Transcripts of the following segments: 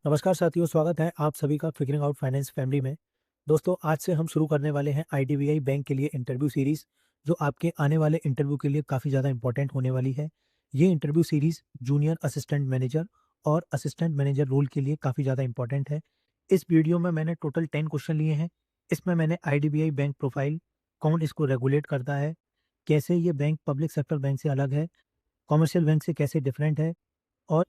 नमस्कार साथियों, स्वागत है आप सभी का फिगरिंग आउट फाइनेंस फैमिली में। दोस्तों, आज से हम शुरू करने वाले हैं आईडीबीआई बैंक के लिए इंटरव्यू सीरीज़, जो आपके आने वाले इंटरव्यू के लिए काफ़ी ज़्यादा इंपॉर्टेंट होने वाली है। ये interview series junior assistant manager और असिस्टेंट मैनेजर रोल के लिए काफ़ी ज़्यादा इंपॉर्टेंट है। इस वीडियो में मैंने टोटल 10 क्वेश्चन लिए हैं। इसमें मैंने आईडीबीआई बैंक प्रोफाइल, कौन इसको रेगुलेट करता है, कैसे ये बैंक पब्लिक सेक्टर बैंक से अलग है, कमर्शियल बैंक से कैसे डिफरेंट है, और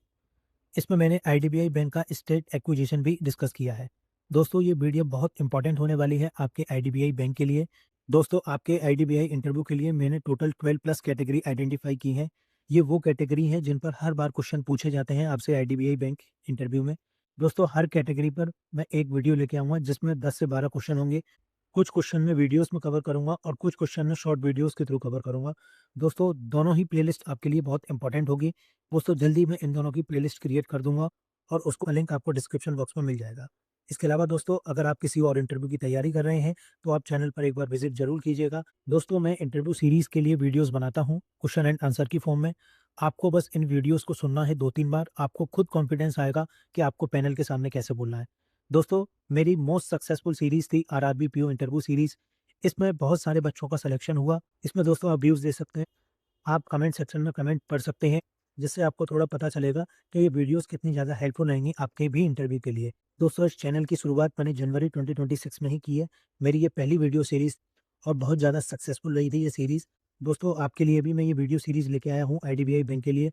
इसमें मैंने आईडीबीआई बैंक का स्टेट एक्विजिशन भी डिस्कस किया है। दोस्तों, ये वीडियो बहुत इंपॉर्टेंट होने वाली है आपके आईडीबीआई बैंक के लिए। दोस्तों, आपके आईडीबीआई इंटरव्यू के लिए मैंने टोटल 12 प्लस कैटेगरी आइडेंटिफाई की है। ये वो कैटेगरी है जिन पर हर बार क्वेश्चन पूछे जाते हैं आपसे आईडीबीआई बैंक इंटरव्यू में। दोस्तों, हर कैटेगरी पर मैं एक वीडियो लेके आऊँगा जिसमें 10 से 12 क्वेश्चन होंगे। कुछ क्वेश्चन मैं वीडियोज़ में कवर करूँगा और कुछ क्वेश्चन मैं शॉर्ट वीडियोज़ के थ्रू कवर करूँगा। दोस्तों, दोनों ही प्लेलिस्ट आपके लिए बहुत इंपॉर्टेंट होगी। दोस्तों, जल्दी मैं इन दोनों की प्लेलिस्ट क्रिएट कर दूँगा और उसका लिंक आपको डिस्क्रिप्शन बॉक्स में मिल जाएगा। इसके अलावा दोस्तों, अगर आप किसी और इंटरव्यू की तैयारी कर रहे हैं, तो आप चैनल पर एक बार विज़िट ज़रूर कीजिएगा। दोस्तों, मैं इंटरव्यू सीरीज़ के लिए वीडियोज़ बनाता हूँ, क्वेश्चन एंड आंसर की फॉर्म में। आपको बस इन वीडियोज़ को सुनना है 2-3 बार, आपको खुद कॉन्फिडेंस आएगा कि आपको पैनल के सामने कैसे बोलना है। दोस्तों, मेरी मोस्ट सक्सेसफुल सीरीज़ थी आरआरबी पीओ इंटरव्यू सीरीज़। इसमें बहुत सारे बच्चों का सिलेक्शन हुआ। इसमें दोस्तों आप व्यूज़ दे सकते हैं। आप कमेंट सेक्शन में कमेंट पढ़ सकते हैं, जिससे आपको थोड़ा पता चलेगा कि ये वीडियोज़ कितनी ज़्यादा हेल्पफुल रहेंगी आपके भी इंटरव्यू के लिए। दोस्तों, इस चैनल की शुरुआत मैंने जनवरी 2026 में ही की है। मेरी ये पहली वीडियो सीरीज़ और बहुत ज़्यादा सक्सेसफुल रही थी ये सीरीज़। दोस्तों, आपके लिए भी मैं ये वीडियो सीरीज़ लेके आया हूँ आईडीबीआई बैंक के लिए।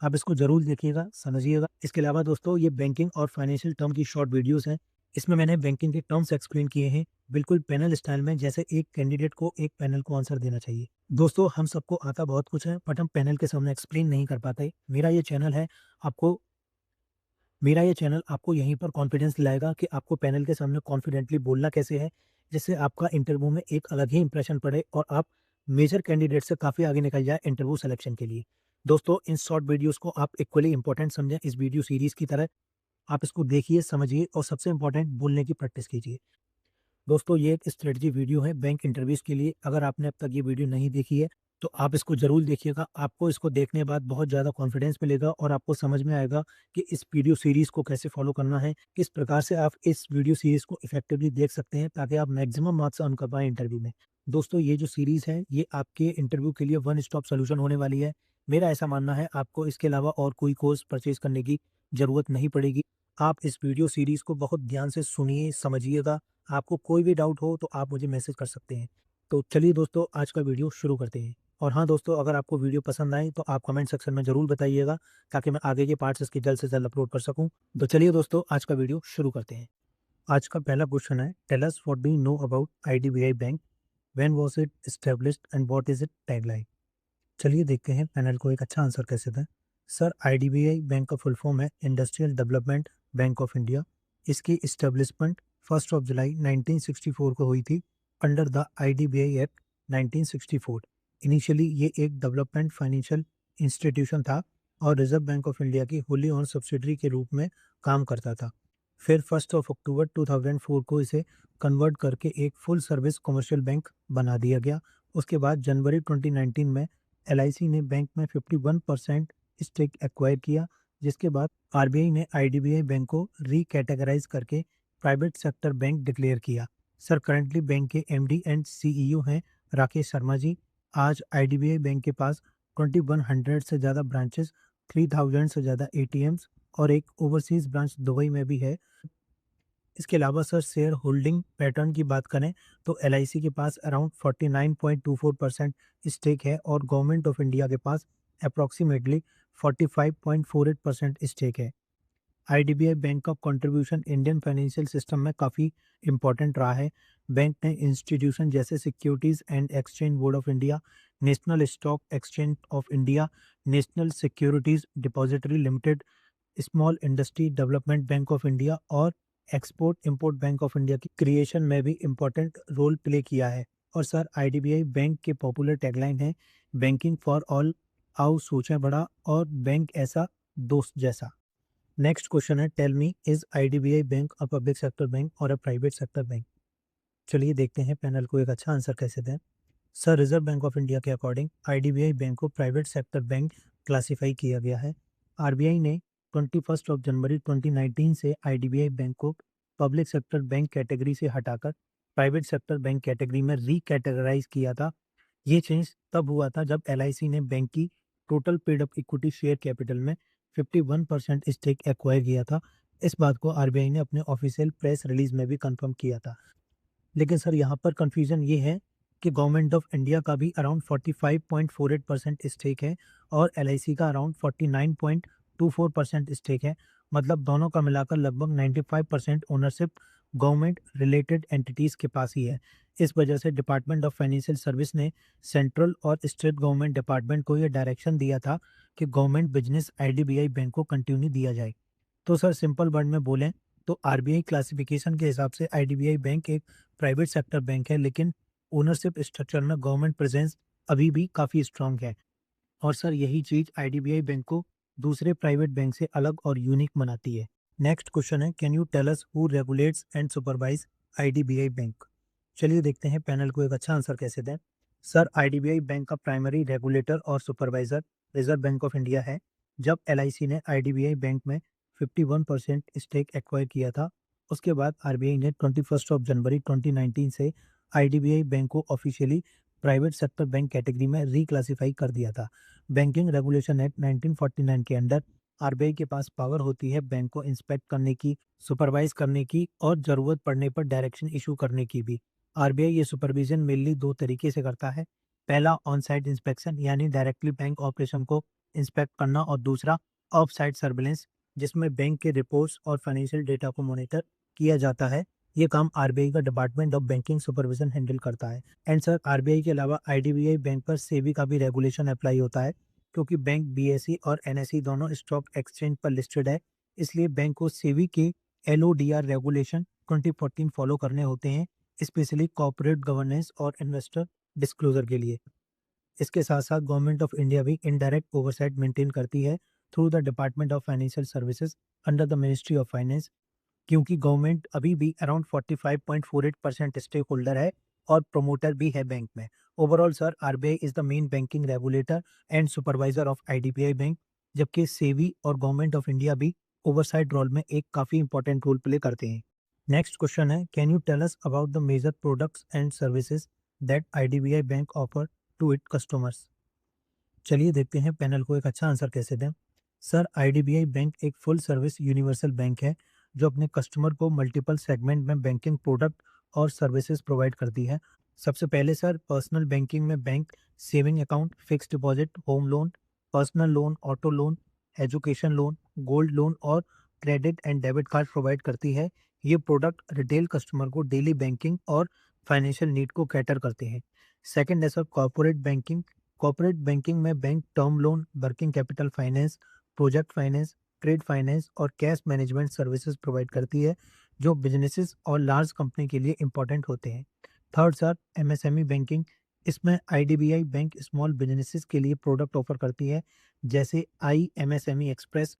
आप इसको ज़रूर देखिएगा, समझिएगा। इसके अलावा दोस्तों, ये बैंकिंग और फाइनेंशियल टर्म की शॉर्ट वीडियोज़ हैं। इसमें मैंने बैंकिंग के टर्म्स एक्सप्लेन किए हैं, बिल्कुल पैनल स्टाइल में, जैसे एक कैंडिडेट को एक पैनल को आंसर देना चाहिए। दोस्तों, हम सबको आता बहुत कुछ है, बट हम पैनल के सामने एक्सप्लेन नहीं कर पाते। आपको मेरा ये चैनल आपको यहीं पर कॉन्फिडेंस दिलाएगा कि आपको पैनल के सामने कॉन्फिडेंटली बोलना कैसे है, जिससे आपका इंटरव्यू में एक अलग ही इंप्रेशन पड़े और आप मेजर कैंडिडेट से काफ़ी आगे निकल जाए इंटरव्यू सिलेक्शन के लिए। दोस्तों, इन शॉर्ट वीडियोज़ को आप इक्वली इंपॉर्टेंट समझें इस वीडियो सीरीज़ की तरह। आप इसको देखिए, समझिए और सबसे इम्पोर्टेंट बोलने की प्रैक्टिस कीजिए। दोस्तों, ये एक स्ट्रेटजी वीडियो है बैंक इंटरव्यूज़ के लिए। अगर आपने अब तक ये वीडियो नहीं देखी है, तो आप इसको ज़रूर देखिएगा। आपको इसको देखने के बाद बहुत ज़्यादा कॉन्फिडेंस मिलेगा और आपको समझ में आएगा कि इस वीडियो सीरीज़ को कैसे फॉलो करना है, किस प्रकार से आप इस वीडियो सीरीज़ को इफ़ेक्टिवली देख सकते हैं, ताकि आप मैक्सिमम मार्क्स अर्न कर पाएँ इंटरव्यू में। दोस्तों, ये जो सीरीज़ है, ये आपके इंटरव्यू के लिए वन स्टॉप सॉल्यूशन होने वाली है। मेरा ऐसा मानना है, आपको इसके अलावा और कोई कोर्स परचेज़ करने की ज़रूरत नहीं पड़ेगी। आप इस वीडियो सीरीज़ को बहुत ध्यान से सुनिए, समझिएगा। आपको कोई भी डाउट हो तो आप मुझे मैसेज कर सकते हैं। तो चलिए दोस्तों, आज का वीडियो शुरू करते हैं। और हाँ दोस्तों, अगर आपको वीडियो पसंद आए तो आप कमेंट सेक्शन में ज़रूर बताइएगा, ताकि मैं आगे के पार्ट्स इसकी जल्द से जल्द अपलोड कर सकूँ। तो चलिए दोस्तों, आज का वीडियो शुरू करते हैं। आज का पहला क्वेश्चन है, tell us what do you know about IDBI bank, when was it established and what is it tagline. चलिए देखते हैं पैनल को एक अच्छा आंसर कैसे दें। सर, आईडीबीआई बैंक का फुल फॉर्म है industrial development bank of India. इसकी इस्टेब्लिशमेंट 1 जुलाई 1964 को हुई थी under the IDBI act 1964। Initially ये एक डेवलपमेंट फाइनेंशियल इंस्टीट्यूशन था और रिजर्व बैंक ऑफ इंडिया की होली ओन सब्सिडरी के रूप में काम करता था। फिर 1 अक्टूबर 2004 को इसे कन्वर्ट करके एक फुल सर्विस कमर्शियल बैंक बना दिया गया। उसके बाद जनवरी 2019 में एलआईसी ने बैंक में 51% स्टेक एक्वायर किया, जिसके बाद आरबीआई ने आईडीबीआई बैंक को रीकैटेगराइज करके प्राइवेट सेक्टर बैंक डिक्लेयर किया। सर, करंटली बैंक के एमडी एंड सीईओ हैं राकेश शर्मा जी। आज आईडीबीआई बैंक के पास 2100 से ज़्यादा ब्रांचेस, 3000 से ज़्यादा एटीएम्स और एक ओवरसीज ब्रांच दुबई में भी है। इसके अलावा सर, शेयर होल्डिंग पैटर्न की बात करें तो एलआईसी के पास अराउंड 49.24% स्टेक है और गवर्नमेंट ऑफ इंडिया के पास अप्रॉक्सीमेटली 45.48% स्टेक है। आईडीबीआई बैंक का कंट्रीब्यूशन इंडियन फाइनेंशियल सिस्टम में काफ़ी इंपॉर्टेंट रहा है। बैंक ने इंस्टीट्यूशन जैसे securities and exchange board of India, national stock exchange of India, national securities depository limited, small industry development bank of India और export import bank of India की creation में भी इम्पोर्टेंट रोल प्ले किया है। और sir, IDBI bank के popular tagline है, banking for all, आओ सोचें बड़ा और बैंक ऐसा दोस्त जैसा। नेक्स्ट क्वेश्चन है, tell me, is IDBI bank a public sector bank और अ प्राइवेट सेक्टर बैंक। चलिए देखते हैं पैनल को एक अच्छा आंसर कैसे दें। Sir, reserve bank of India के अकॉर्डिंग आईडीबीआई बैंक को प्राइवेट सेक्टर बैंक क्लासिफाई किया गया है। आरबीआई ने 21 जनवरी 2019 से आईडीबीआई बैंक को पब्लिक सेक्टर बैंक कैटेगरी से हटाकर प्राइवेट सेक्टर बैंक कैटेगरी में रीकैटेगराइज किया था। ये चेंज तब हुआ था जब एलआईसी ने बैंक की total paid up equity share capital में 51% स्टेक एक्वायर किया था। इस बात को आरबीआई ने अपने ऑफिशियल प्रेस रिलीज में भी कंफर्म किया था। लेकिन सर यहाँ पर कंफ्यूजन ये है कि गवर्नमेंट ऑफ इंडिया का भी अराउंड 45.48% स्टेक है और एलआईसी का अराउंड 49.24% स्टेक है। मतलब दोनों का मिलाकर लगभग 95% ओनरशिप गवर्नमेंट रिलेटेड एंटिटीज के पास ही है। इस वजह से डिपार्टमेंट ऑफ फाइनेंशियल सर्विस ने सेंट्रल और स्टेट गवर्नमेंट डिपार्टमेंट को यह डायरेक्शन दिया था कि गवर्नमेंट बिजनेस आईडीबीआई बैंक को कंटिन्यू दिया जाए। तो सर सिंपल वर्ड में बोलें तो आरबीआई क्लासिफिकेशन के हिसाब से आईडीबीआई बैंक एक प्राइवेट सेक्टर बैंक है, लेकिन ओनरशिप स्ट्रक्चर में गवर्नमेंट प्रेजेंस अभी भी काफ़ी स्ट्रांग है। और सर यही चीज़ आईडीबीआई बैंक को दूसरे प्राइवेट बैंक से अलग और यूनिक बनाती है। नेक्स्ट क्वेश्चन है, can you tell us who regulates and supervise IDBI bank. चलिए देखते हैं पैनल को एक अच्छा आंसर कैसे दें। सर आईडीबीआई बैंक का प्राइमरी रेगुलेटर और supervisor reserve bank of India है। जब एलआईसी ने आईडीबीआई बैंक में 51% स्टेक एक्वायर किया था, उसके बाद आरबीआई ने 21 जनवरी 2019 से आईडीबीआई बैंक को officially private sector bank category में रिक्लासीफाई कर दिया था। बैंकिंग रेगुलेशन एक्ट 1949 के अंडर आरबीआई के पास पावर होती है बैंक को इंस्पेक्ट करने की, सुपरवाइज करने की और ज़रूरत पड़ने पर डायरेक्शन इशू करने की भी। आरबीआई ये सुपरविजन मेनली दो तरीके से करता है। पहला ऑन साइट इंस्पेक्शन यानी डायरेक्टली बैंक ऑपरेशन को इंस्पेक्ट करना, और दूसरा ऑफ साइट सर्विलेंस जिसमें बैंक के रिपोर्ट्स और फाइनेंशियल डेटा को मॉनिटर किया जाता है। ये काम आरबीआई का department of banking supervision handle करता है। एंड सर आरबीआई के अलावा आईडीबीआई बैंक पर सेबी का भी रेगुलेशन अप्लाई होता है, क्योंकि बैंक बीएसई और एनएसई दोनों स्टॉक एक्सचेंज पर लिस्टेड है। इसलिए बैंक को सेबी के एलओडीआर रेगुलेशन 2014 फॉलो करने होते हैं, स्पेशली कॉर्पोरेट गवर्नेंस और इन्वेस्टर डिस्क्लोजर के लिए। इसके साथ साथ गवर्नमेंट ऑफ इंडिया भी इनडायरेक्ट ओवरसाइट मेंटेन करती है through the department of financial services under the ministry of finance, क्योंकि गवर्नमेंट अभी भी अराउंड 45.48% स्टेक होल्डर है और प्रोमोटर भी है बैंक में। Overall sir RBI is the main banking regulator and supervisor of IDBI bank, जबकि सेबी और गवर्नमेंट ऑफ इंडिया भी ओवरसाइट रोल में एक काफ़ी इंपॉर्टेंट रोल प्ले करते हैं। नेक्स्ट क्वेश्चन है, can you tell us about the major products and services that IDBI bank offer to it customers. चलिए देखते हैं पैनल को एक अच्छा आंसर कैसे दें। सर आईडीबीआई बैंक एक फुल सर्विस यूनिवर्सल बैंक है जो अपने कस्टमर को मल्टीपल सेगमेंट में बैंकिंग प्रोडक्ट और सर्विसेज प्रोवाइड करती है। सबसे पहले सर पर्सनल बैंकिंग में bank saving account, fixed deposit, home loan, personal loan, auto loan, education loan, gold loan और credit and debit card provide करती है। ये प्रोडक्ट रिटेल कस्टमर को डेली बैंकिंग और फाइनेंशियल नीड को कैटर करते हैं। सेकेंड है sir corporate banking. Corporate banking में bank term loan, working capital finance, project finance, trade finance और कैश मैनेजमेंट सर्विसेज प्रोवाइड करती है, जो बिजनेसेस और लार्ज कंपनी के लिए इंपॉर्टेंट होते हैं। Third sir MSME banking. इसमें आईडीबीआई बैंक स्मॉल बिजनेसेस के लिए प्रोडक्ट ऑफर करती है, जैसे आई एमएसएमई एक्सप्रेस,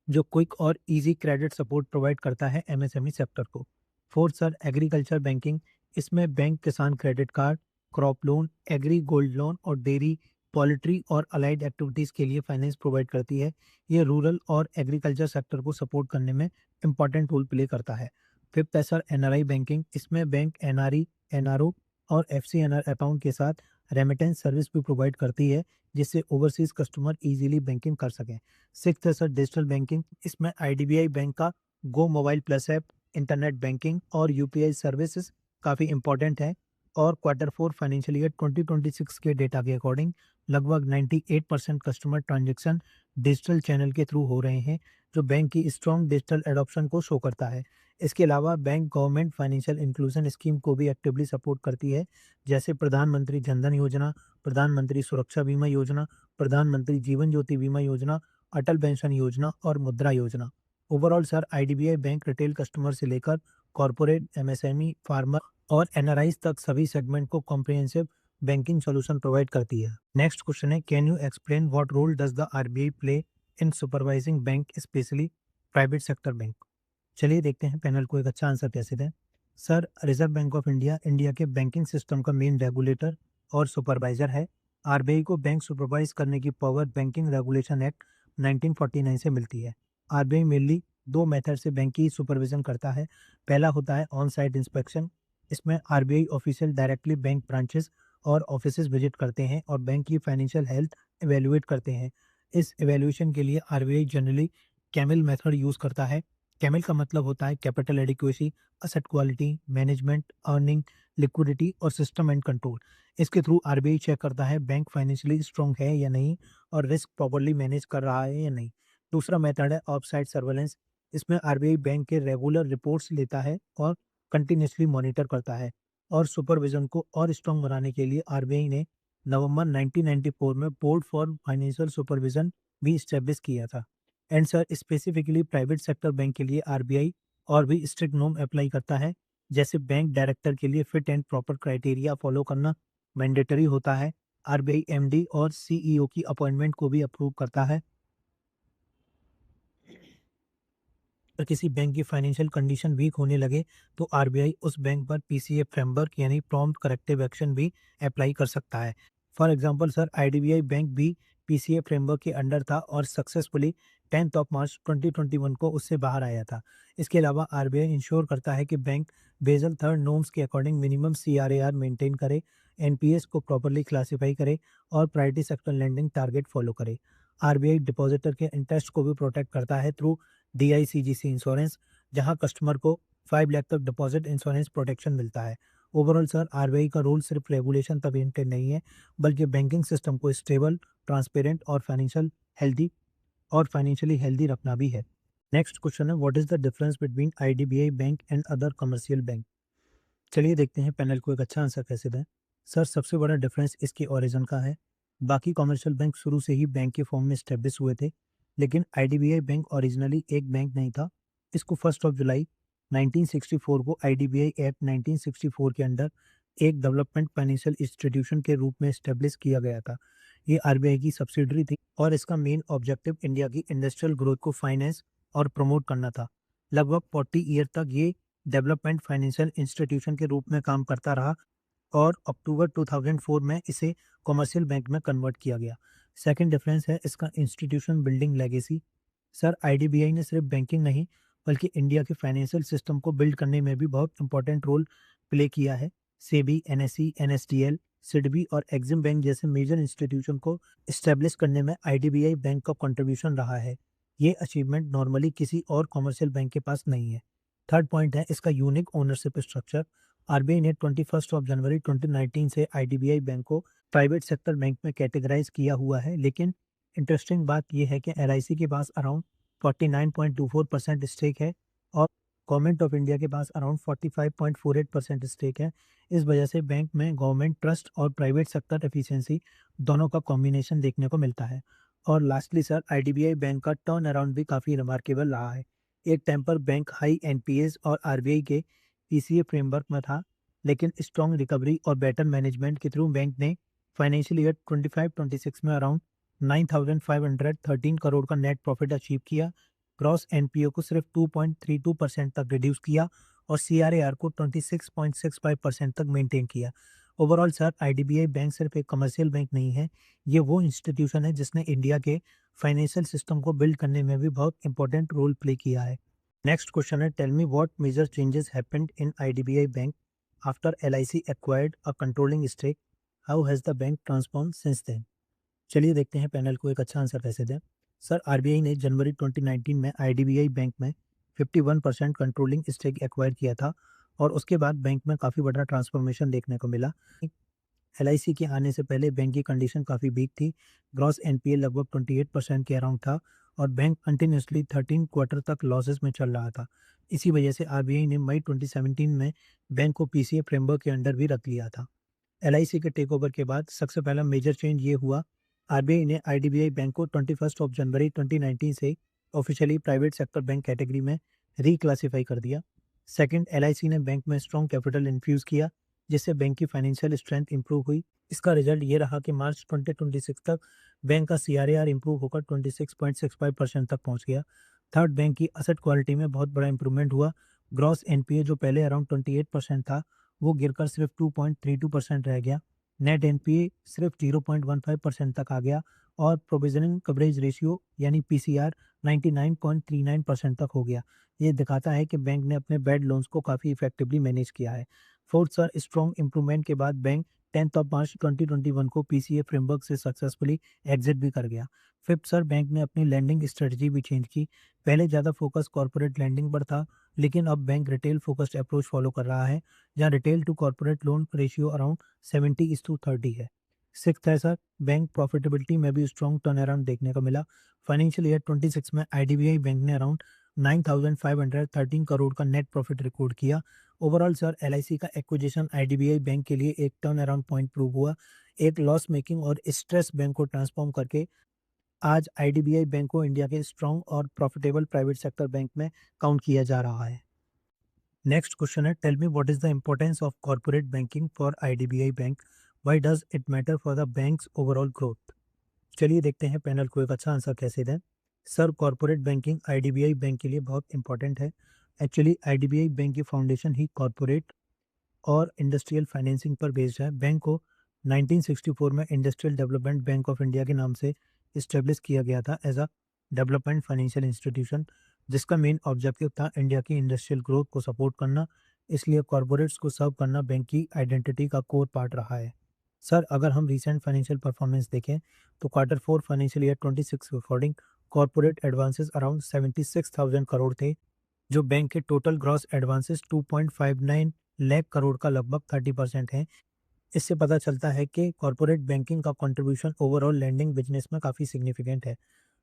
जो क्विक और इजी क्रेडिट सपोर्ट प्रोवाइड करता है एमएसएमई सेक्टर को। Fourth sir agriculture banking. इसमें बैंक किसान credit card, crop loan, agree gold loan और डेयरी, पोल्ट्री और अलाइड एक्टिविटीज़ के लिए फाइनेंस प्रोवाइड करती है। ये रूरल और एग्रीकल्चर सेक्टर को सपोर्ट करने में इंपॉर्टेंट रोल प्ले करता है। फिफ्थ है सर एनआरआई बैंकिंग। इसमें बैंक एनआरई, एनआरओ और एफसीएनआर अकाउंट के साथ रेमिटेंस सर्विस भी प्रोवाइड करती है, जिससे ओवरसीज कस्टमर इजीली बैंकिंग कर सकें। सिक्स्थ है सर डिजिटल बैंकिंग। इसमें आईडीबीआई बैंक का go mobile plus app, internet banking और यूपीआई सर्विसेज काफ़ी इंपॉर्टेंट है। और क्वार्टर फोर फाइनेंशियल ईयर 2026 के डेटा के अकॉर्डिंग लगभग 98% कस्टमर ट्रांजैक्शन डिजिटल चैनल के थ्रू हो रहे हैं, जो बैंक की स्ट्रॉन्ग डिजिटल एडॉप्शन को शो करता है। इसके अलावा bank government financial inclusion scheme को भी एक्टिवली सपोर्ट करती है, जैसे प्रधानमंत्री जनधन योजना, प्रधानमंत्री सुरक्षा बीमा योजना, प्रधानमंत्री जीवन ज्योति बीमा योजना, अटल पेंशन योजना और मुद्रा योजना। Overall sir IDBI bank retail customer से लेकर कॉर्पोरेट, एमएसएमई, फार्मर और एनआरआईज तक सभी सेगमेंट को कॉम्प्रिहेंसिव बैंकिंग सॉल्यूशन प्रोवाइड करती है। नेक्स्ट क्वेश्चन है, can you explain what role does the RBI play in supervising bank specially private sector bank. चलिए देखते हैं पैनल को एक अच्छा आंसर कैसे दें। Sir reserve bank of India India के बैंकिंग सिस्टम का मेन रेगुलेटर और सुपरवाइजर है। आरबीआई को बैंक सुपरवाइज करने की पावर बैंकिंग रेगुलेशन एक्ट 1949 से मिलती है। आरबीआई मेनली दो मेथड से बैंक की सुपरविजन करता है। पहला होता है ऑन साइट इंस्पेक्शन। इसमें RBI official directly bank branches और ऑफिसेज विजिट करते हैं और बैंक की फाइनेंशियल हेल्थ एवेल्युएट करते हैं। इस एवेल्युएशन के लिए RBI generally camel method use करता है। कैमल का मतलब होता है capital adequacy, asset quality, management, earning, liquidity और सिस्टम एंड कंट्रोल। इसके थ्रू आरबीआई चेक करता है बैंक फाइनेंशियली स्ट्रांग है या नहीं और रिस्क प्रॉपर्ली मैनेज कर रहा है या नहीं। दूसरा मेथड है ऑफ साइट सर्वेलेंस। इसमें आरबीआई बैंक के रेगुलर रिपोर्ट्स लेता है और कंटिन्यूसली मॉनिटर करता है। और सुपरविजन को और स्ट्रांग बनाने के लिए आरबीआई ने नवंबर 1994 में बोर्ड फॉर फाइनेंशियल सुपरविजन भी स्टैब्लिश किया था। And sir specifically private sector bank के लिए आरबीआई और भी स्ट्रिक्ट नॉर्म अप्लाई करता है, जैसे बैंक डायरेक्टर के लिए fit and proper criteria follow करना मैंडेटरी होता है। आरबीआई एमडी और सीईओ की अपॉइंटमेंट को भी अप्रूव करता है। अगर किसी बैंक की फाइनेंशियल कंडीशन वीक होने लगे तो आरबीआई उस बैंक पर पीसीए फ्रेमवर्क यानी प्रॉम्प्ट करेक्टिव एक्शन भी अप्लाई कर सकता है। For example sir IDBI bank भी पीसीए फ्रेमवर्क के अंडर था और सक्सेसफुली 10 ऑफ मार्च 2021 को उससे बाहर आया था। इसके अलावा आरबीआई इंश्योर करता है कि बैंक बेजल थर्ड नॉर्म्स के अकॉर्डिंग मिनिमम सीआरएआर मेंटेन करे, एनपीएस को प्रॉपर्ली क्लासिफाई करे और priority sector lending target follow करे। आरबीआई डिपॉजिटर के इंटरेस्ट को भी प्रोटेक्ट करता है थ्रू डीआईसीजीसी इंश्योरेंस, जहां कस्टमर को 5 लाख तक डिपॉजिट इंश्योरेंस प्रोटेक्शन मिलता है। ओवरऑल सर आरबीआई का रोल सिर्फ रेगुलेशन तक लिमिटेड नहीं है, बल्कि बैंकिंग सिस्टम को स्टेबल, ट्रांसपेरेंट और फाइनेंशियली हेल्दी रखना भी है। नेक्स्ट क्वेश्चन है what is the difference between IDBI bank and other commercial bank. चलिए देखते हैं पैनल को एक अच्छा आंसर कैसे दें। सर सबसे बड़ा डिफरेंस इसके ओरिजिन का है। बाकी कमर्शियल बैंक शुरू से ही बैंक के फॉर्म में स्टेब्लिश हुए थे, लेकिन आईडीबीआई बैंक ओरिजिनली एक बैंक नहीं था। इसको 1 जुलाई 1964 को आईडीबीआई एक्ट 1964 के अंडर एक डेवलपमेंट फाइनेंशियल इंस्टीट्यूशन के रूप में स्टेब्लिश किया गया था। ये आरबीआई की सब्सिडरी थी और इसका मेन ऑब्जेक्टिव इंडिया की इंडस्ट्रियल ग्रोथ को फाइनेंस और प्रमोट करना था। लगभग 40 ईयर तक ये डेवलपमेंट फाइनेंशियल इंस्टीट्यूशन के रूप में काम करता रहा और अक्टूबर 2004 में इसे कमर्शियल बैंक में कन्वर्ट किया गया। सेकंड डिफरेंस है इसका institution building legacy. Sir IDBI ने सिर्फ बैंकिंग नहीं बल्कि इंडिया के फाइनेंशियल सिस्टम को बिल्ड करने में भी बहुत इंपॉर्टेंट रोल प्ले किया है। सेबी, एनएसई, एनएसडीएल, सिडबी और एग्जिम बैंक जैसे मेजर इंस्टीट्यूशन को इस्टेब्लिश करने में आईडीबीआई बैंक का कंट्रीब्यूशन रहा है। ये अचीवमेंट नॉर्मली किसी और कमर्शियल बैंक के पास नहीं है। थर्ड पॉइंट है इसका यूनिक ओनरशिप स्ट्रक्चर। आरबीआई ने 21 जनवरी 2019 से आईडीबीआई बैंक को प्राइवेट सेक्टर बैंक में कैटेगराइज किया हुआ है, लेकिन इंटरेस्टिंग बात यह है कि एलआईसी के पास अराउंड 49.24% स्टेक है और गवर्नमेंट ऑफ इंडिया के पास अराउंड 45.48% स्टेक है। इस वजह से बैंक में गवर्नमेंट ट्रस्ट और प्राइवेट सेक्टर एफिशिएंसी दोनों का कॉम्बिनेशन देखने को मिलता है। और लास्टली सर आईडीबीआई बैंक का टर्न अराउंड भी काफ़ी रिमार्केबल रहा है। एक टाइम पर बैंक हाई एनपीएस और आरबीआई के पीसीए फ्रेमवर्क में था, लेकिन स्ट्रॉन्ग रिकवरी और बेटर मैनेजमेंट के थ्रू बैंक ने फाइनेंशियल ईयर 25-26 में अराउंड 9,513 करोड़ का नेट प्रॉफिट अचीव किया, ग्रॉस एनपीओ को सिर्फ 2.32% तक रिड्यूस किया और सीआरएआर को 26.65% तक मेंटेन किया। ओवरऑल सर आईडीबीआई बैंक सिर्फ एक कमर्शियल बैंक नहीं है, ये वो इंस्टीट्यूशन है जिसने इंडिया के फाइनेंशियल सिस्टम को बिल्ड करने में भी बहुत इंपॉर्टेंट रोल प्ले किया है। नेक्स्ट क्वेश्चन है tell me what major changes happened in IDBI bank after LIC acquired a controlling stake, how has the bank transform since then. चलिए देखते हैं पैनल को एक अच्छा आंसर कैसे दें। सर आरबीआई ने जनवरी 2019 में आईडीबीआई बैंक में 51% कंट्रोलिंग स्टेक एक्वायर किया था और उसके बाद बैंक में काफ़ी बड़ा ट्रांसफॉर्मेशन देखने को मिला। एलआईसी के आने से पहले बैंक की कंडीशन काफ़ी वीक थी। ग्रॉस एनपीए लगभग 28% के अराउंड था और बैंक कंटिन्यूसली 13 क्वार्टर तक लॉसेस में चल रहा था। इसी वजह से आरबीआई ने मई 2017 में बैंक को पीसीए फ्रेमवर्क के अंडर भी रख लिया था। एलआईसी के टेक ओवर के बाद सबसे पहला मेजर चेंज ये हुआ, आरबीआई ने आईडीबीआई बैंक को 21 जनवरी 2019 से officially private sector bank category में रीक्लासीफाई कर दिया। सेकंड, एलआईसी ने बैंक में स्ट्रॉन्ग कैपिटल इन्फ्यूज़ किया, जिससे बैंक की फाइनेंशियल स्ट्रेंथ इंप्रूव हुई। इसका रिजल्ट ये रहा कि मार्च 2026 तक बैंक का सीआरएआर इंप्रूव होकर 26.65% तक पहुंच गया। थर्ड, बैंक की असेट क्वालिटी में बहुत बड़ा इंप्रूवमेंट हुआ। ग्रॉस एनपीए जो पहले अराउंड 28% था, वो गिरकर सिर्फ 2.32% रह गया। नेट एनपीए सिर्फ 0.15% तक आ गया और प्रोविजनिंग कवरेज रेशियो यानी पीसीआर 99.39% तक हो गया। ये दिखाता है कि बैंक ने अपने बैड लोन्स को काफ़ी इफेक्टिवली मैनेज किया है। फोर्थ सर, स्ट्रॉन्ग इंप्रूवमेंट के बाद बैंक 10 मार्च 2021 को पीसीए फ्रेमवर्क से सक्सेसफुली एग्जिट भी कर गया। फिफ्थ सर, बैंक ने अपनी लैंडिंग स्ट्रेटजी भी चेंज की। पहले ज़्यादा फोकस कॉर्पोरेट लैंडिंग पर था, लेकिन अब bank retail focused approach follow कर रहा है, जहाँ retail to corporate loan ratio around 70:30 है। सिक्स्थ है सर, बैंक प्रॉफिटेबिलिटी में भी स्ट्रॉन्ग टर्न अराउंड देखने को मिला। फाइनेंशियल ईयर 26 में आईडीबीआई बैंक ने अराउंड 9,513 करोड़ का नेट प्रॉफिट रिकॉर्ड किया। ओवरऑल सर, एलआईसी का एक्विजिशन आईडीबीआई बैंक के लिए एक टर्न अराउंड पॉइंट प्रूव हुआ। एक लॉस मेकिंग और स्ट्रेस बैंक को ट्रांसफॉर्म करके आज आईडीबीआई बैंक को इंडिया के स्ट्रॉन्ग और प्रॉफिटेबल प्राइवेट सेक्टर बैंक में काउंट किया जा रहा है। नेक्स्ट क्वेश्चन है, tell me what is the importance of corporate banking for IDBI bank, why does it matter for the banks overall growth. चलिए देखते हैं पैनल को एक अच्छा आंसर कैसे दें। Sir, corporate banking IDBI bank के लिए बहुत इंपॉर्टेंट है। एक्चुअली आईडीबीआई बैंक की फाउंडेशन ही कॉर्पोरेट और इंडस्ट्रियल फाइनेंसिंग पर बेस्ड है। बैंक को 1964 में industrial development bank of India के नाम से इस्टेब्लिश किया गया था as a development financial institution, जिसका मेन ऑब्जेक्टिव था इंडिया की इंडस्ट्रियल ग्रोथ को सपोर्ट करना। इसलिए कॉर्पोरेट्स को सर्व करना बैंक की आइडेंटिटी का कोर पार्ट रहा है। सर, अगर हम रिसेंट फाइनेंशियल परफॉर्मेंस देखें तो Q4 फाइनेंशियल ईयर 26 के according corporate advances around 76,000 crore थे, जो बैंक के total gross advances 2.59 lakh crore का लगभग 30% है। इससे पता चलता है कि कॉर्पोरेट बैंकिंग का कंट्रीब्यूशन ओवरऑल लैंडिंग बिजनेस में काफ़ी सिग्निफिकेंट है।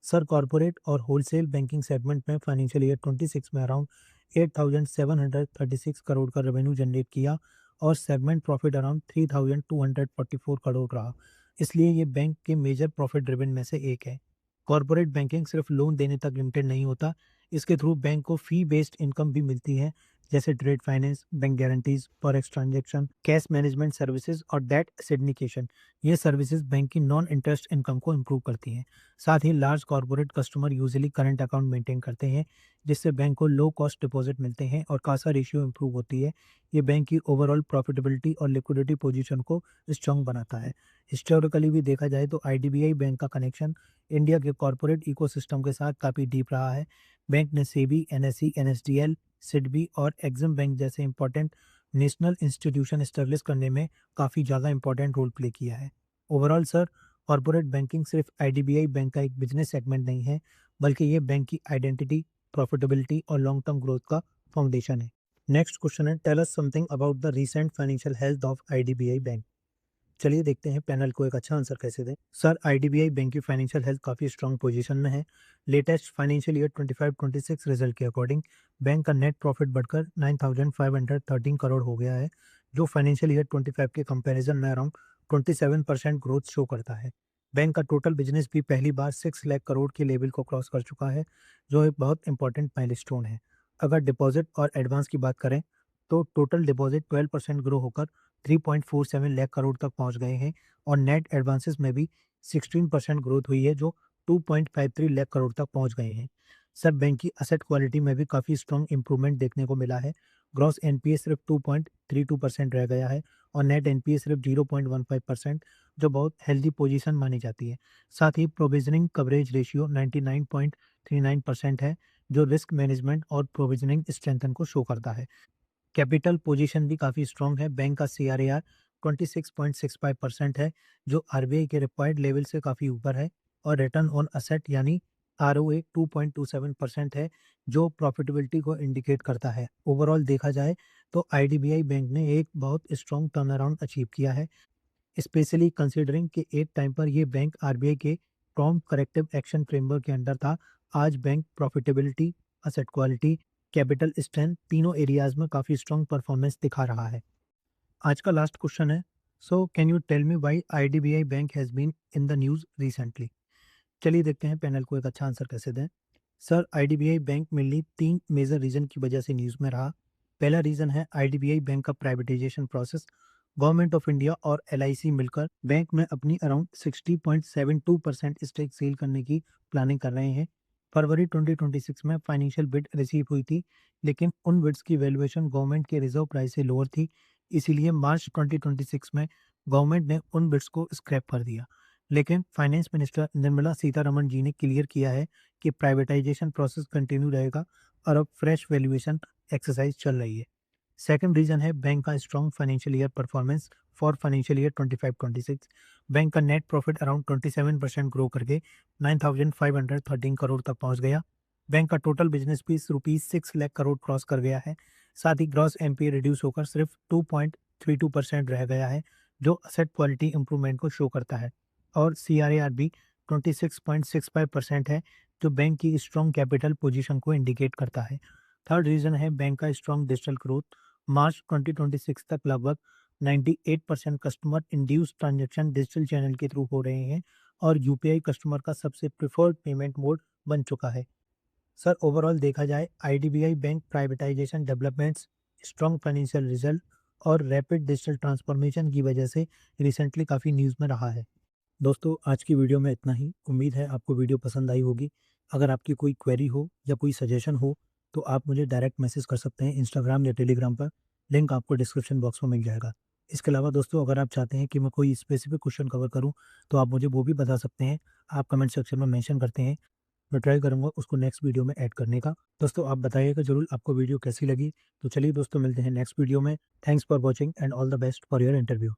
सर, कॉर्पोरेट और होलसेल बैंकिंग सेगमेंट में फाइनेंशियल ईयर 26 में अराउंड 8,736 करोड़ का रेवेन्यू जनरेट किया और सेगमेंट प्रॉफिट अराउंड 3,244 करोड़ रहा। इसलिए ये बैंक के मेजर प्रॉफिट ड्रिवन में से एक है। कॉर्पोरेट बैंकिंग सिर्फ लोन देने तक लिमिटेड नहीं होता, इसके थ्रू बैंक को फी बेस्ड इनकम भी मिलती है, जैसे trade finance, bank guarantees, forex transaction, cash management services और डेट सिंडिकेशन। ये सर्विसेज बैंक की नॉन इंटरेस्ट इनकम को इम्प्रूव करती हैं। साथ ही large corporate customer usually current account maintain करते हैं, जिससे बैंक को लो कॉस्ट डिपॉजिट मिलते हैं और कासा रेशियो इम्प्रूव होती है। ये बैंक की ओवरऑल प्रॉफिटेबिलिटी और लिक्विडिटी पोजीशन को स्ट्रॉन्ग बनाता है। हिस्टोरिकली भी देखा जाए तो आईडीबीआई बैंक का कनेक्शन इंडिया के कॉर्पोरेट इकोसिस्टम के साथ काफ़ी डीप रहा है। बैंक ने सेबी, एनएसई, एनएसडीएल, सिडबी और एग्जिम बैंक जैसे इंपॉर्टेंट नेशनल इंस्टीट्यूशन एस्टेब्लिश करने में काफ़ी ज़्यादा इंपॉर्टेंट रोल प्ले किया है। ओवरऑल सर, कॉर्पोरेट बैंकिंग सिर्फ आईडीबीआई बैंक का एक बिजनेस सेगमेंट नहीं है, बल्कि ये बैंक की आइडेंटिटी, प्रॉफिटेबिलिटी और लॉन्ग टर्म ग्रोथ का फाउंडेशन है। नेक्स्ट क्वेश्चन है, tell us something about the recent financial health of IDBI bank. चलिए देखते हैं पैनल को एक अच्छा आंसर कैसे दें। सर, आईडीबीआई बैंक की फाइनेंशियल हेल्थ काफ़ी स्ट्रांग पोजीशन में है। लेटेस्ट फाइनेंशियल ईयर 25-26 रिजल्ट के अकॉर्डिंग बैंक का नेट प्रॉफिट बढ़कर 9,513 करोड़ हो गया है, जो फाइनेंशियल ईयर 25 के कंपैरिजन में अराउंड 27% ग्रोथ शो करता है। बैंक का टोटल बिजनेस भी पहली बार 6 लाख करोड़ के लेवल को क्रॉस कर चुका है, जो एक बहुत इंपॉर्टेंट माइलस्टोन है। अगर डिपॉजिट और एडवांस की बात करें तो टोटल डिपॉजिट 12% ग्रो होकर 3.47 लाख करोड़ तक पहुंच गए हैं और नेट एडवांसेस में भी 16% ग्रोथ हुई है, जो 2.53 लाख करोड़ तक पहुंच गए हैं। सर, बैंक की असेट क्वालिटी में भी काफ़ी स्ट्रॉन्ग इंप्रूवमेंट देखने को मिला है। ग्रॉस एनपीए सिर्फ 2.32% रह गया है और नेट एनपीए सिर्फ 0.15%, जो बहुत हेल्दी पोजीशन मानी जाती है। साथ ही प्रोविजनिंग कवरेज रेशियो 99.39% है, जो रिस्क मैनेजमेंट और प्रोविजनिंग स्ट्रेंथन को शो करता है। कैपिटल पोजीशन भी काफ़ी स्ट्रॉन्ग है। बैंक का सीआरएआर 26.65% है, जो आरबीआई के रिक्वायर्ड लेवल से काफ़ी ऊपर है और रिटर्न ऑन असेट यानी आरओए 2.27% है, जो प्रॉफिटेबिलिटी को इंडिकेट करता है। ओवरऑल देखा जाए तो आईडीबीआई बैंक ने एक बहुत स्ट्रॉन्ग टर्न अराउंड अचीव किया है, स्पेशली कंसीडरिंग कि एक टाइम पर ये बैंक आरबीआई के प्रॉम्प्ट करेक्टिव एक्शन फ्रेमवर्क के अंडर था। आज bank profitability, asset quality, capital strength तीनों एरियाज में काफ़ी स्ट्रॉन्ग परफॉर्मेंस दिखा रहा है। आज का लास्ट क्वेश्चन है, so can you tell me why IDBI bank has been in the news recently. चलिए देखते हैं पैनल को एक अच्छा आंसर कैसे दें। Sir, IDBI bank mainly 3 major reason की वजह से न्यूज़ में रहा। पहला रीज़न है आईडीबीआई बैंक का privatisation process. Government of India और एलआईसी मिलकर बैंक में अपनी अराउंड 60.72% स्टेक सेल करने की प्लानिंग कर रहे हैं। फरवरी 2026 में फाइनेंशियल बिड रिसीव हुई थी, लेकिन उन बिड्स की वैल्यूएशन गवर्नमेंट के रिजर्व प्राइस से लोअर थी। इसीलिए मार्च 2026 में गवर्नमेंट ने उन बिड्स को स्क्रैप कर दिया। लेकिन फाइनेंस मिनिस्टर निर्मला सीतारमण जी ने क्लियर किया है कि प्राइवेटाइजेशन प्रोसेस कंटिन्यू रहेगा और अब फ्रेश वैल्यूएशन एक्सरसाइज चल रही है। सेकंड रीजन है बैंक का strong financial year performance for financial year 25-26। Bank का नेट प्रॉफिट अराउंड 27% ग्रो करके 9,513 करोड़ तक पहुंच गया। बैंक का टोटल बिजनेस पीस रुपीज 6 लाख करोड़ क्रॉस कर गया है। साथ ही ग्रॉस एनपीए रिड्यूस होकर सिर्फ 2.32% रह गया है, जो असेट क्वालिटी इंप्रूवमेंट को शो करता है। और CRAR भी 26.65% है, जो बैंक की स्ट्रॉन्ग कैपिटल पोजीशन को इंडिकेट करता है। थर्ड रीजन है बैंक का स्ट्रॉन्ग डिजिटल ग्रोथ। मार्च 2026 तक लगभग 98% customer induce transaction digital channel के थ्रू हो रहे हैं और यूपीआई कस्टमर का सबसे प्रिफर्ड पेमेंट मोड बन चुका है। सर, ओवरऑल देखा जाए IDBI bank privatisation developments, strong financial result और रैपिड डिजिटल ट्रांसफॉर्मेशन की वजह से रिसेंटली काफ़ी न्यूज़ में रहा है। दोस्तों, आज की वीडियो में इतना ही। उम्मीद है आपको वीडियो पसंद आई होगी। अगर आपकी कोई क्वेरी हो या कोई सजेशन हो तो आप मुझे डायरेक्ट मैसेज कर सकते हैं इंस्टाग्राम या टेलीग्राम पर। लिंक आपको डिस्क्रिप्शन बॉक्स में मिल जाएगा। इसके अलावा दोस्तों, अगर आप चाहते हैं कि मैं कोई स्पेसिफिक क्वेश्चन कवर करूं तो आप मुझे वो भी बता सकते हैं। आप कमेंट सेक्शन में मेंशन करते हैं, मैं ट्राई करूंगा उसको नेक्स्ट वीडियो में ऐड करने का। दोस्तों, आप बताइएगा ज़रूर आपको वीडियो कैसी लगी। तो चलिए दोस्तों, मिलते हैं नेक्स्ट वीडियो में। Thanks for watching and all the best for your interview.